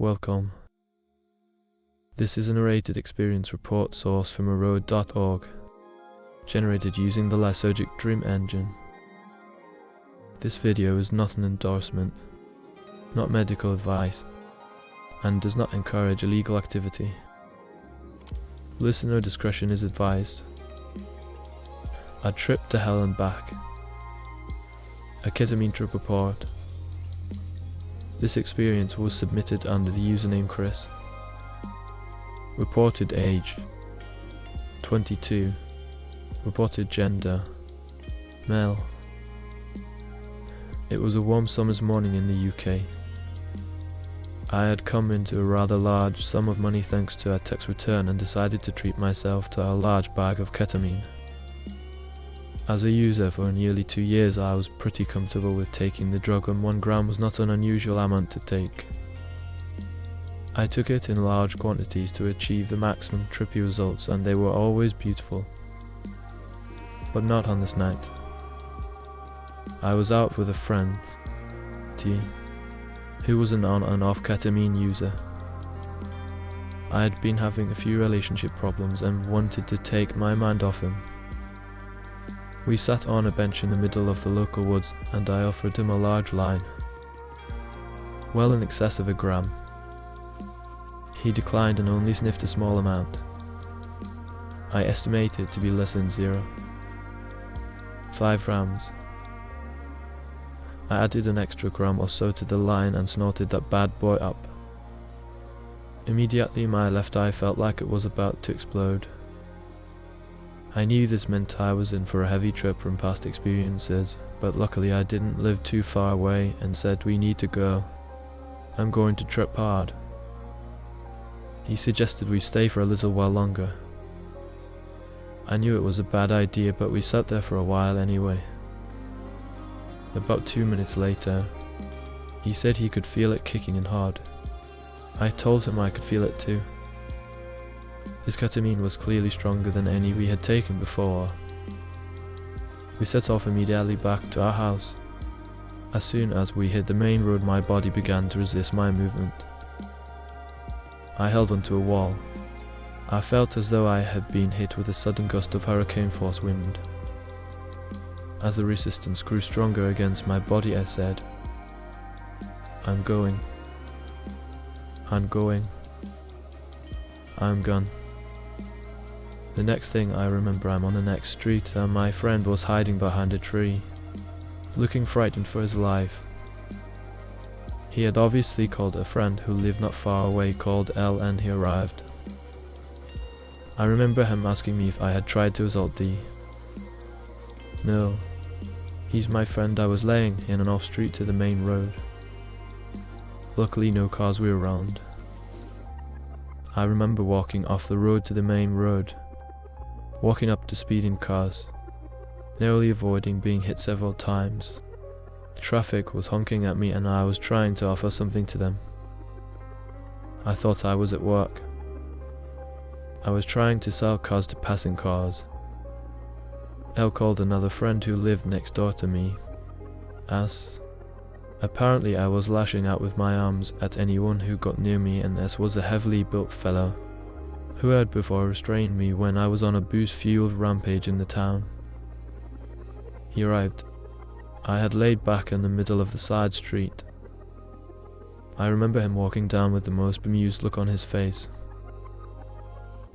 Welcome. This is a narrated experience report source from road.org, generated using the Lysergic Dream Engine. This video is not an endorsement, not medical advice, and does not encourage illegal activity. Listener discretion is advised. A trip to hell and back. A ketamine trip report. This experience was submitted under the username Chris. Reported age 22. Reported gender male. It was a warm summer's morning in the UK. I had come into a rather large sum of money thanks to a tax return and decided to treat myself to a large bag of ketamine. As a user for nearly 2 years, I was pretty comfortable with taking the drug, and 1 gram was not an unusual amount to take. I took it in large quantities to achieve the maximum trippy results, and they were always beautiful. But not on this night. I was out with a friend, T, who was an on and off ketamine user. I had been having a few relationship problems and wanted to take my mind off him. We sat on a bench in the middle of the local woods, and I offered him a large line, well in excess of 1 gram. He declined and only sniffed a small amount. I estimate it to be less than 5 grams. I added an extra gram or so to the line and snorted that bad boy up. Immediately my left eye felt like it was about to explode. I knew this meant I was in for a heavy trip from past experiences, but luckily I didn't live too far away and said, "We need to go. I'm going to trip hard." He suggested we stay for a little while longer. I knew it was a bad idea, but we sat there for a while anyway. About 2 minutes later, he said he could feel it kicking in hard. I told him I could feel it too. His ketamine was clearly stronger than any we had taken before. We set off immediately back to our house. As soon as we hit the main road, my body began to resist my movement. I held onto a wall. I felt as though I had been hit with a sudden gust of hurricane-force wind. As the resistance grew stronger against my body, I said, "I'm going. I'm going. I'm gone." The next thing I remember, I'm on the next street and my friend was hiding behind a tree, looking frightened for his life. He had obviously called a friend who lived not far away called L, and he arrived. I remember him asking me if I had tried to assault D. No, he's my friend. I was laying in an off street to the main road. Luckily no cars were around. I remember walking off the road to the main road, walking up to speeding cars, narrowly avoiding being hit several times. The traffic was honking at me and I was trying to offer something to them. I thought I was at work. I was trying to sell cars to passing cars. L called another friend who lived next door to me, S. Apparently I was lashing out with my arms at anyone who got near me, and S was a heavily built fellow who had before restrained me when I was on a booze-fueled rampage in the town. He arrived. I had laid back in the middle of the side street. I remember him walking down with the most bemused look on his face.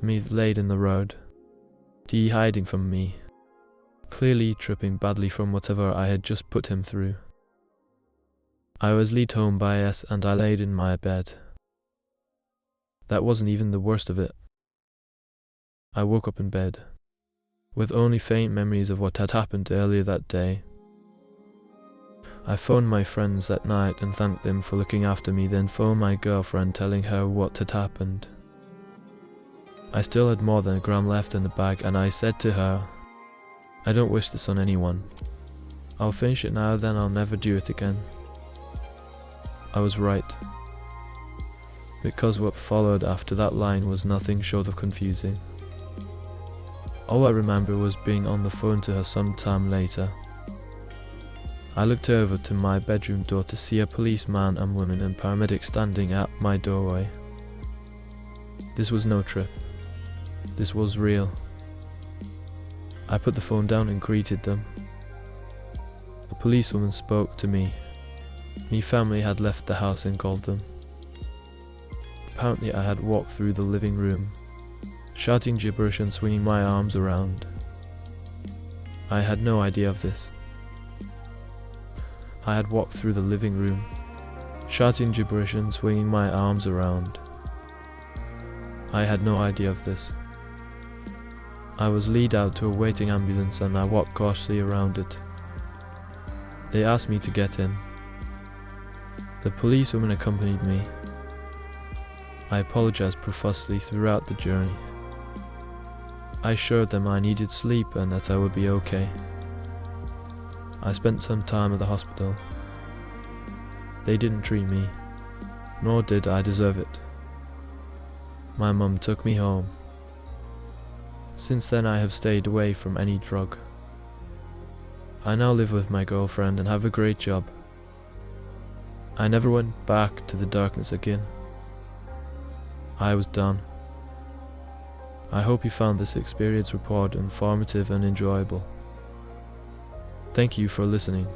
Me laid in the road, D hiding from me, clearly tripping badly from whatever I had just put him through. I was led home by S and I laid in my bed. That wasn't even the worst of it. I woke up in bed, with only faint memories of what had happened earlier that day. I phoned my friends that night and thanked them for looking after me, then phoned my girlfriend telling her what had happened. I still had more than 1 gram left in the bag, and I said to her, "I don't wish this on anyone. I'll finish it now, then I'll never do it again." I was right, because what followed after that line was nothing short of confusing. All I remember was being on the phone to her some time later. I looked over to my bedroom door to see a policeman and woman and paramedic standing at my doorway. This was no trip. This was real. I put the phone down and greeted them. A policewoman spoke to me. My family had left the house and called them. Apparently I had walked through the living room, shouting gibberish and swinging my arms around. I had no idea of this. I had walked through the living room, shouting gibberish and swinging my arms around. I had no idea of this. I was led out to a waiting ambulance and I walked cautiously around it. They asked me to get in. The policewoman accompanied me. I apologized profusely throughout the journey. I assured them I needed sleep and that I would be okay. I spent some time at the hospital. They didn't treat me, nor did I deserve it. My mum took me home. Since then I have stayed away from any drug. I now live with my girlfriend and have a great job. I never went back to the darkness again. I was done. I hope you found this experience report informative and enjoyable. Thank you for listening.